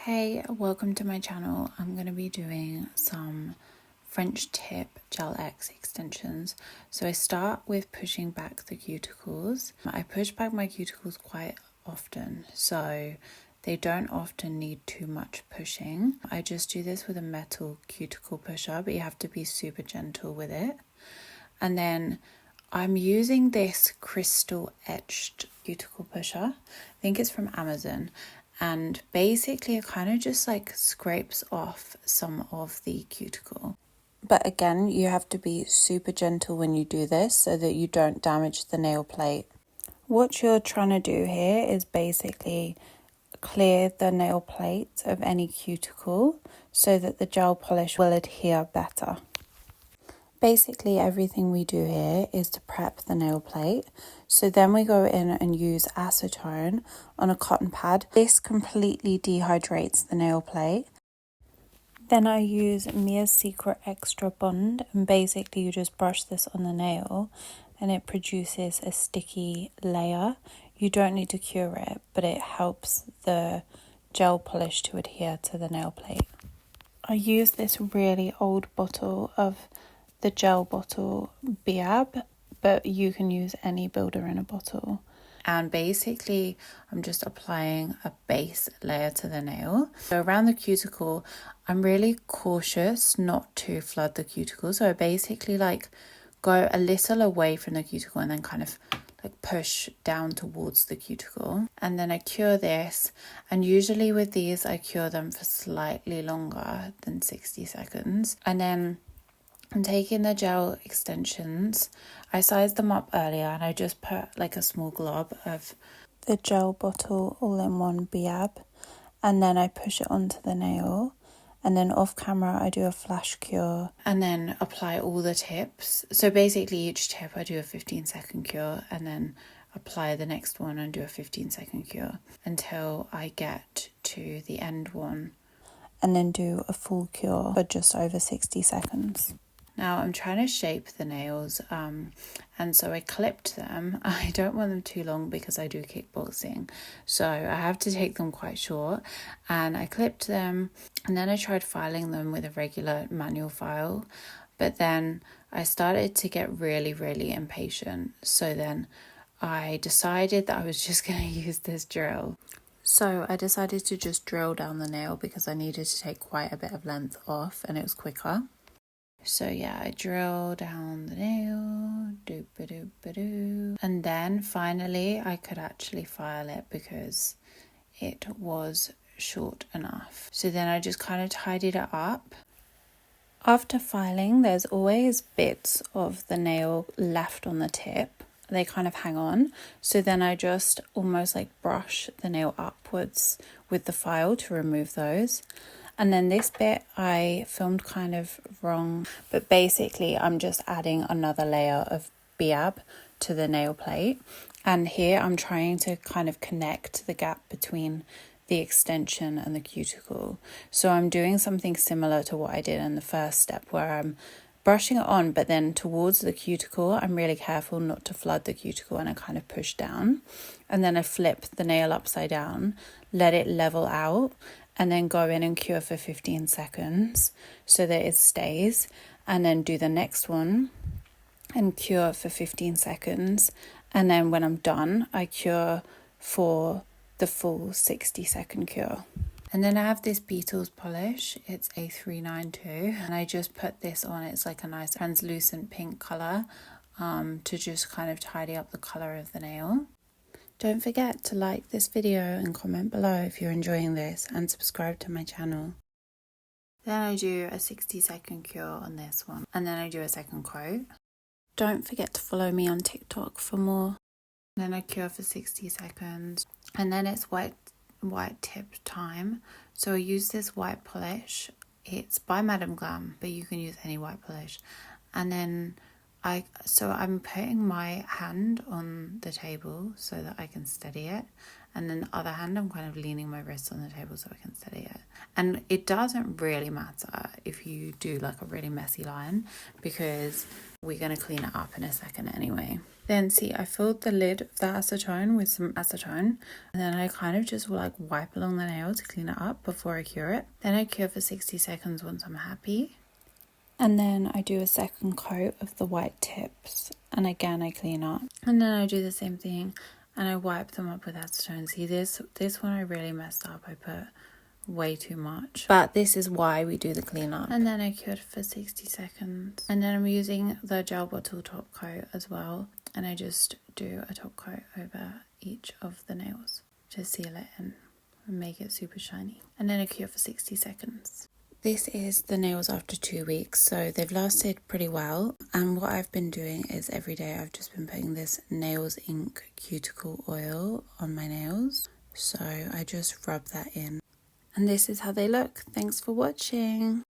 Hey, welcome to my channel. I'm going to be doing some French tip gel X extensions. So I start with pushing back the cuticles. I push back my cuticles quite often, so they don't often need too much pushing. I just do this with a metal cuticle pusher, but you have to be super gentle with it. And then I'm using this crystal etched cuticle pusher. I think it's from Amazon. And basically it kind of just like scrapes off some of the cuticle. But again, you have to be super gentle when you do this so that you don't damage the nail plate. What you're trying to do here is basically clear the nail plate of any cuticle so that the gel polish will adhere better. Basically everything we do here is to prep the nail plate. So then we go in and use acetone on a cotton pad. This completely dehydrates the nail plate. Then I use Mia's Secret Extra Bond, and basically you just brush this on the nail and it produces a sticky layer. You don't need to cure it, but it helps the gel polish to adhere to the nail plate. I use this really old bottle of the gel bottle BIAB, but you can use any builder in a bottle. And basically I'm just applying a base layer to the nail. So around the cuticle, I'm really cautious not to flood the cuticle. So I basically like go a little away from the cuticle and then kind of like push down towards the cuticle. And then I cure this. And usually with these, I cure them for slightly longer than 60 seconds. And then I'm taking the gel extensions. I sized them up earlier and I just put like a small glob of the gel bottle all-in-one BIAB, and then I push it onto the nail, and then off camera I do a flash cure and then apply all the tips. So basically each tip I do a 15-second cure and then apply the next one and do a 15-second cure until I get to the end one, and then do a full cure for just over 60 seconds. Now I'm trying to shape the nails, and so I clipped them. I don't want them too long because I do kickboxing, so I have to take them quite short, and I clipped them, and then I tried filing them with a regular manual file, but then I started to get really impatient, so then I decided that I was just going to use this drill. So I decided to just drill down the nail because I needed to take quite a bit of length off and it was quicker. So yeah, I drill down the nail, doop-a-doop-a-doo. And then finally I could actually file it because it was short enough. So then I just kind of tidied it up. After filing, there's always bits of the nail left on the tip. They kind of hang on. So then I just almost like brush the nail upwards with the file to remove those. And then this bit I filmed kind of wrong, but basically I'm just adding another layer of BIAB to the nail plate. And here I'm trying to kind of connect the gap between the extension and the cuticle. So I'm doing something similar to what I did in the first step, where I'm brushing it on, but then towards the cuticle, I'm really careful not to flood the cuticle and I kind of push down. And then I flip the nail upside down, let it level out, and then go in and cure for 15 seconds so that it stays, and then do the next one and cure for 15 seconds. And then when I'm done, I cure for the full 60-second cure. And then I have this Beetles polish, it's A392, and I just put this on. It's like a nice translucent pink colour to just kind of tidy up the colour of the nail. Don't forget to like this video and comment below if you're enjoying this, and subscribe to my channel. Then I do a 60-second cure on this one, and then I do a second coat. Don't forget to follow me on TikTok for more. Then I cure for 60 seconds, and then it's white tip time. So I use this white polish. It's by Glam, but you can use any white polish. And then I'm putting my hand on the table so that I can steady it, and then the other hand I'm kind of leaning my wrist on the table so I can steady it. And it doesn't really matter if you do like a really messy line, because we're going to clean it up in a second anyway. Then see, I filled the lid of the acetone with some acetone, and then I kind of just like wipe along the nail to clean it up before I cure it. Then I cure for 60 seconds once I'm happy. And then I do a second coat of the white tips, and again I clean up. And then I do the same thing and I wipe them up with acetone. See, this one I really messed up. I put way too much, but this is why we do the cleanup. And then I cured for 60 seconds, and then I'm using the gel bottle top coat as well, and I just do a top coat over each of the nails to seal it in and make it super shiny. And then I cure for 60 seconds. This is the nails after 2 weeks, so they've lasted pretty well. And what I've been doing is every day I've just been putting this Nails Ink cuticle oil on my nails, so I just rub that in. And this is how they look. Thanks for watching.